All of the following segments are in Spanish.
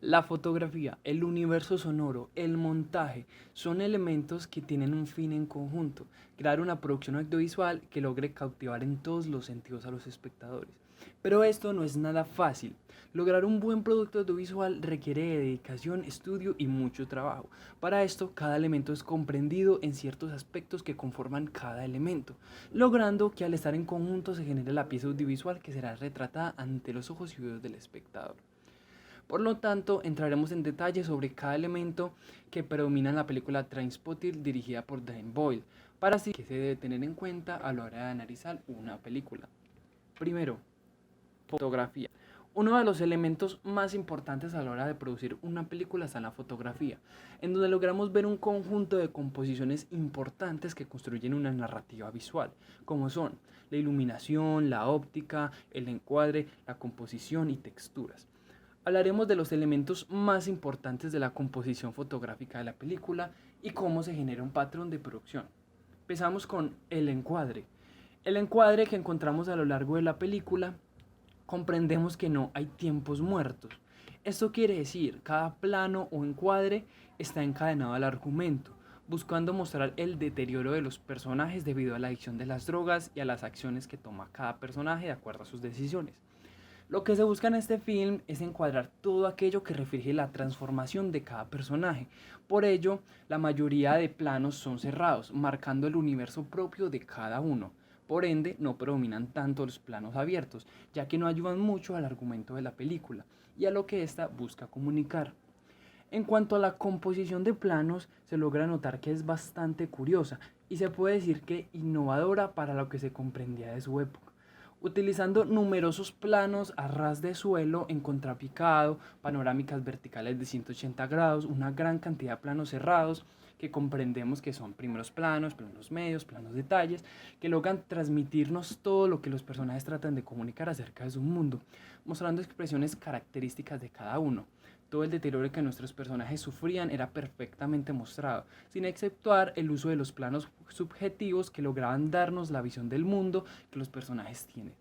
La fotografía, el universo sonoro, el montaje son elementos que tienen un fin en conjunto, crear una producción audiovisual que logre cautivar en todos los sentidos a los espectadores. Pero esto no es nada fácil. Lograr un buen producto audiovisual requiere de dedicación, estudio y mucho trabajo. Para esto, cada elemento es comprendido en ciertos aspectos que conforman cada elemento, logrando que al estar en conjunto se genere la pieza audiovisual que será retratada ante los ojos y oídos del espectador. Por lo tanto, entraremos en detalle sobre cada elemento que predomina en la película Trainspotting dirigida por Danny Boyle, para así que se debe tener en cuenta a la hora de analizar una película. Primero, fotografía. Uno de los elementos más importantes a la hora de producir una película está en la fotografía, en donde logramos ver un conjunto de composiciones importantes que construyen una narrativa visual, como son la iluminación, la óptica, el encuadre, la composición y texturas. Hablaremos de los elementos más importantes de la composición fotográfica de la película y cómo se genera un patrón de producción. Empezamos con el encuadre. El encuadre que encontramos a lo largo de la película, comprendemos que no hay tiempos muertos. Esto quiere decir, cada plano o encuadre está encadenado al argumento, buscando mostrar el deterioro de los personajes debido a la adicción de las drogas y a las acciones que toma cada personaje de acuerdo a sus decisiones. Lo que se busca en este film es encuadrar todo aquello que refleje la transformación de cada personaje. Por ello, la mayoría de planos son cerrados, marcando el universo propio de cada uno. Por ende, no predominan tanto los planos abiertos, ya que no ayudan mucho al argumento de la película y a lo que ésta busca comunicar. En cuanto a la composición de planos, se logra notar que es bastante curiosa y se puede decir que innovadora para lo que se comprendía de su época, utilizando numerosos planos a ras de suelo en contrapicado, panorámicas verticales de 180 grados, una gran cantidad de planos cerrados que comprendemos que son primeros planos, planos medios, planos detalles, que logran transmitirnos todo lo que los personajes tratan de comunicar acerca de su mundo, mostrando expresiones características de cada uno. Todo el deterioro que nuestros personajes sufrían era perfectamente mostrado, sin exceptuar el uso de los planos subjetivos que lograban darnos la visión del mundo que los personajes tienen,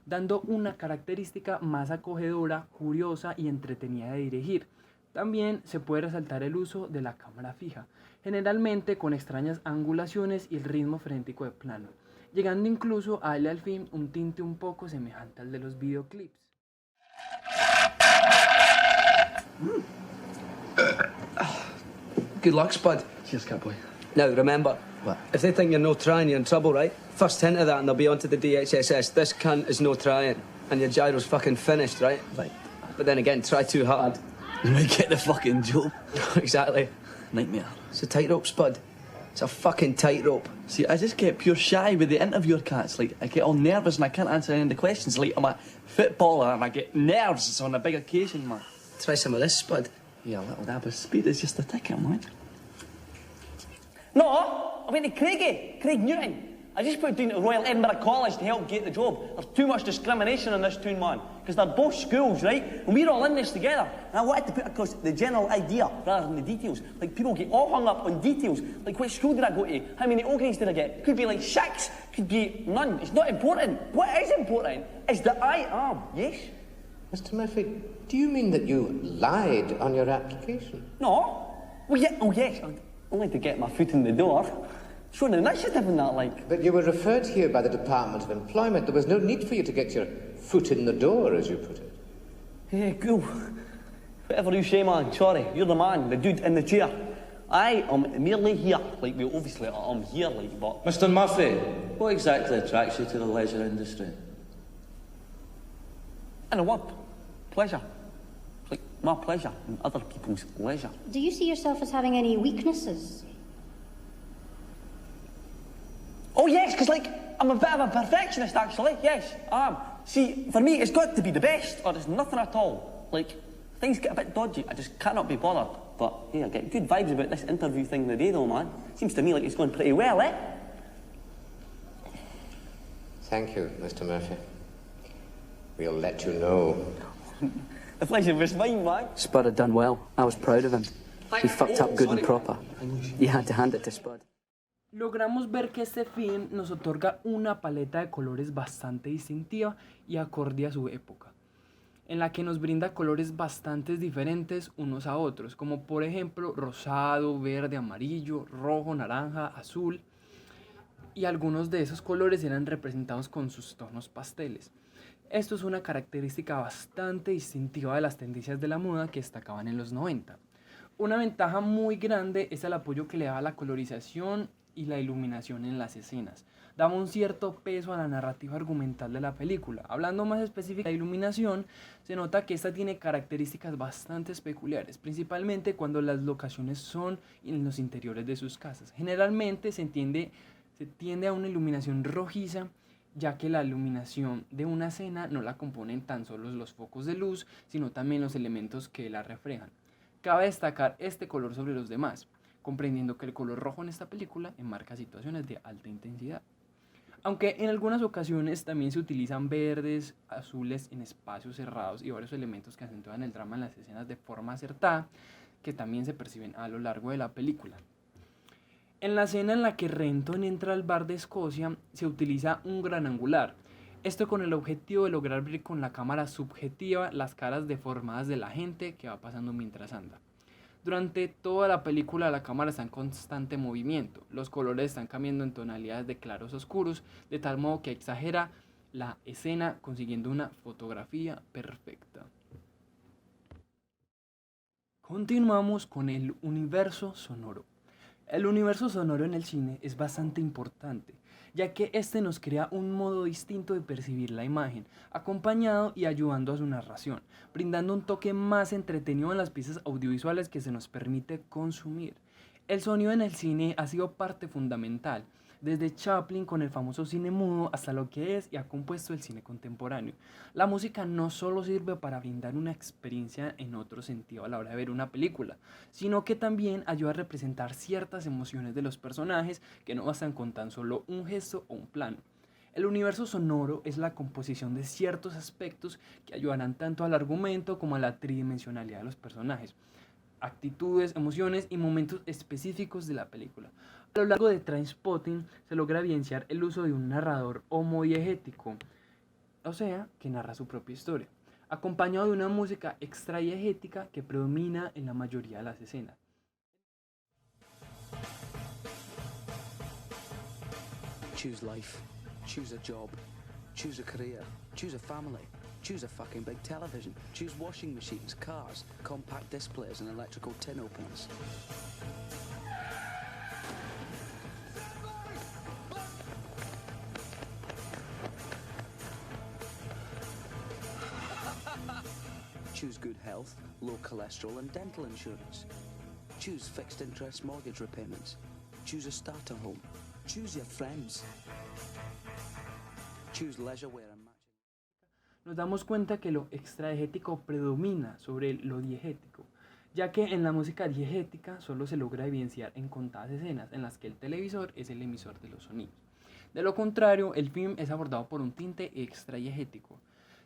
dando una característica más acogedora, curiosa y entretenida de dirigir. También se puede resaltar el uso de la cámara fija, generalmente con extrañas angulaciones y el ritmo frenético de plano, llegando incluso a darle al film un tinte un poco semejante al de los videoclips. Good luck, Spud. Cheers, Catboy. Now, remember, What? if they think you're no trying, you're in trouble, right? First hint of that and they'll be onto the DHSS. This cunt is no trying. And your gyro's fucking finished, right? Right. But then again, try too hard. You might get the fucking job. Exactly. Nightmare. It's a tightrope, Spud. It's a fucking tightrope. See, I just get pure shy with the interviewer cats. Like, I get all nervous and I can't answer any of the questions. Like, I'm a footballer and I get nerves on a big occasion, man. Try some of this, Spud. Yeah, a little dab of speed is just a ticket, man. No, I went to Craig Newton. I just put down to Royal Edinburgh College to help get the job. There's too much discrimination in this town, man. Because they're both schools, right? And we're all in this together. And I wanted to put across the general idea rather than the details. Like, people get all hung up on details. Like, which school did I go to? How many O grades did I get? Could be like 6, could be none. It's not important. What is important is that I am, yes? Mr. Murphy, do you mean that you lied on your application? No. Well, yeah, oh yes, only to get my foot in the door. Showing initiative and that, like. But you were referred here by the Department of Employment. There was no need for you to get your foot in the door, as you put it. Hey, cool. Whatever you say, man. Sorry, you're the man, the dude in the chair. I am merely here. Like, well, obviously, I'm here, like, but... Mr. Murphy, what exactly attracts you to the leisure industry? In a word, pleasure. It's like my pleasure and other people's leisure. Do you see yourself as having any weaknesses? Oh, yes, because, like, I'm a bit of a perfectionist, actually. Yes, I am. See, for me, it's got to be the best, or there's nothing at all. Like, things get a bit dodgy. I just cannot be bothered. But, yeah, I get good vibes about this interview thing today, though, man. Seems to me like it's going pretty well, eh? Thank you, Mr. Murphy. We'll let you know. The pleasure was mine, man. Spud had done well. I was proud of him. He fucked up good and proper. You had to hand it to Spud. Logramos ver que este film nos otorga una paleta de colores bastante distintiva y acorde a su época. en la que nos brinda colores bastante diferentes unos a otros, como por ejemplo rosado, verde, amarillo, rojo, naranja, azul, y algunos de esos colores eran representados con sus tonos pasteles. Esto es una característica bastante distintiva de las tendencias de la moda que destacaban en los 90. Una ventaja muy grande es el apoyo que le daba la colorización y la iluminación en las escenas. Daba un cierto peso a la narrativa argumental de la película. Hablando más específicamente de la iluminación, se nota que esta tiene características bastante peculiares, principalmente cuando las locaciones son en los interiores de sus casas. Generalmente se tiende a una iluminación rojiza, ya que la iluminación de una escena no la componen tan solo los focos de luz, sino también los elementos que la reflejan. Cabe destacar este color sobre los demás, comprendiendo que el color rojo en esta película enmarca situaciones de alta intensidad. Aunque en algunas ocasiones también se utilizan verdes, azules en espacios cerrados y varios elementos que acentúan el drama en las escenas de forma acertada, que también se perciben a lo largo de la película. En la escena en la que Renton entra al bar de Escocia, se utiliza un gran angular. Esto con el objetivo de lograr ver con la cámara subjetiva las caras deformadas de la gente que va pasando mientras anda. Durante toda la película la cámara está en constante movimiento, los colores están cambiando en tonalidades de claros a oscuros, de tal modo que exagera la escena consiguiendo una fotografía perfecta. Continuamos con el universo sonoro. El universo sonoro en el cine es bastante importante, ya que este nos crea un modo distinto de percibir la imagen, acompañado y ayudando a su narración, brindando un toque más entretenido en las piezas audiovisuales que se nos permite consumir. El sonido en el cine ha sido parte fundamental, desde Chaplin con el famoso cine mudo hasta lo que es y ha compuesto el cine contemporáneo. La música no solo sirve para brindar una experiencia en otro sentido a la hora de ver una película, sino que también ayuda a representar ciertas emociones de los personajes que no bastan con tan solo un gesto o un plano. El universo sonoro es la composición de ciertos aspectos que ayudarán tanto al argumento como a la tridimensionalidad de los personajes, actitudes, emociones y momentos específicos de la película. A lo largo de Trainspotting se logra evidenciar el uso de un narrador homodiegético, o sea, que narra su propia historia, acompañado de una música extradiegética que predomina en la mayoría de las escenas. Choose life, choose a job, choose a career, choose a family, choose a fucking big television, choose washing machines, cars, compact displays and electrical tin openers. Choose good health, low cholesterol and dental insurance. Choose fixed interest mortgage repayments. Choose a starter home. Choose your friends. Choose leisure wear and matching. Nos damos cuenta que lo extradiegético predomina sobre lo diegético, ya que en la música diegética solo se logra evidenciar en contadas escenas en las que el televisor es el emisor de los sonidos. De lo contrario, el film es abordado por un tinte extradiegético.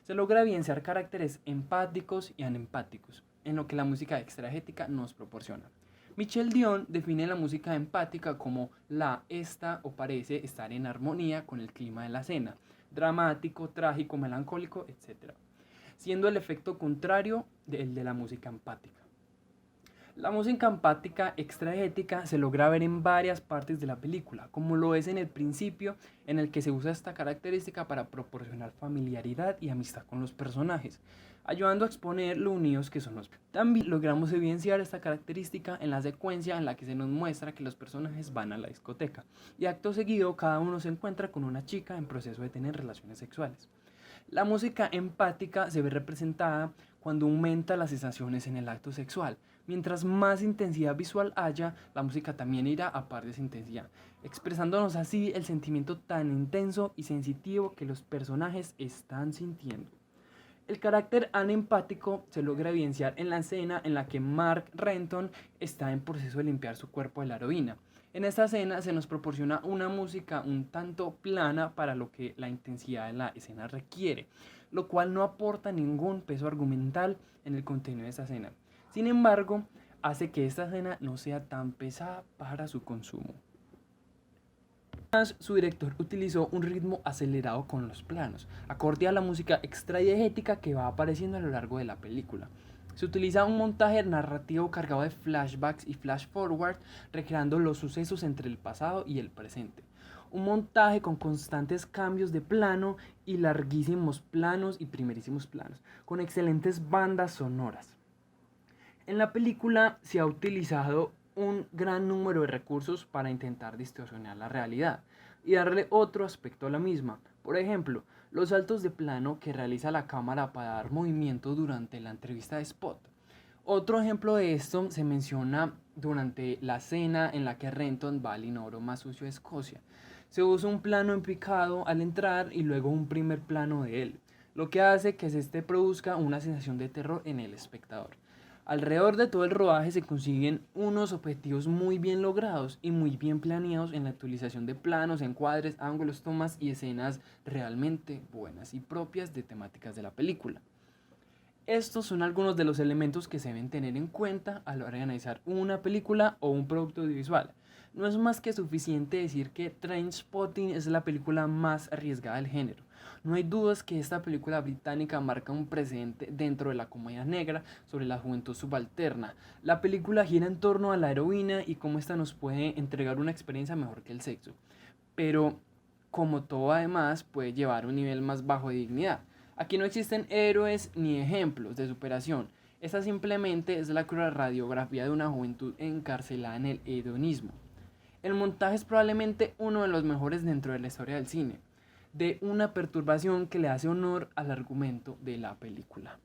Se logra evidenciar caracteres empáticos y anempáticos, en lo que la música extradiegética nos proporciona. Michel Dion define la música empática como esta o parece estar en armonía con el clima de la escena, dramático, trágico, melancólico, etc., siendo el efecto contrario del de la música empática. La música empática extradiegética se logra ver en varias partes de la película, como lo es en el principio, en el que se usa esta característica para proporcionar familiaridad y amistad con los personajes, ayudando a exponer lo unidos que son los. También logramos evidenciar esta característica en la secuencia en la que se nos muestra que los personajes van a la discoteca, y acto seguido cada uno se encuentra con una chica en proceso de tener relaciones sexuales. La música empática se ve representada cuando aumenta las sensaciones en el acto sexual. Mientras más intensidad visual haya, la música también irá a par de esa intensidad, expresándonos así el sentimiento tan intenso y sensitivo que los personajes están sintiendo. El carácter anempático se logra evidenciar en la escena en la que Mark Renton está en proceso de limpiar su cuerpo de la heroína. En esta escena se nos proporciona una música un tanto plana para lo que la intensidad de la escena requiere, lo cual no aporta ningún peso argumental en el contenido de esta escena. Sin embargo, hace que esta escena no sea tan pesada para su consumo. Su director utilizó un ritmo acelerado con los planos, acorde a la música extradiegética que va apareciendo a lo largo de la película. Se utiliza un montaje narrativo cargado de flashbacks y flash forward, recreando los sucesos entre el pasado y el presente. Un montaje con constantes cambios de plano y larguísimos planos y primerísimos planos, con excelentes bandas sonoras. En la película se ha utilizado un gran número de recursos para intentar distorsionar la realidad y darle otro aspecto a la misma. Por ejemplo, los saltos de plano que realiza la cámara para dar movimiento durante la entrevista de Spot. Otro ejemplo de esto se menciona durante la escena en la que Renton va al inodoro más sucio de Escocia. Se usa un plano en picado al entrar y luego un primer plano de él, lo que hace que se produzca una sensación de terror en el espectador. Alrededor de todo el rodaje se consiguen unos objetivos muy bien logrados y muy bien planeados en la utilización de planos, encuadres, ángulos, tomas y escenas realmente buenas y propias de temáticas de la película. Estos son algunos de los elementos que se deben tener en cuenta a la hora de analizar una película o un producto audiovisual. No es más que suficiente decir que Trainspotting es la película más arriesgada del género. No hay dudas que esta película británica marca un precedente dentro de la comedia negra sobre la juventud subalterna. La película gira en torno a la heroína y cómo esta nos puede entregar una experiencia mejor que el sexo. Pero, como todo además, puede llevar a un nivel más bajo de dignidad. Aquí no existen héroes ni ejemplos de superación. Esta simplemente es la cruda radiografía de una juventud encarcelada en el hedonismo. El montaje es probablemente uno de los mejores dentro de la historia del cine, de una perturbación que le hace honor al argumento de la película.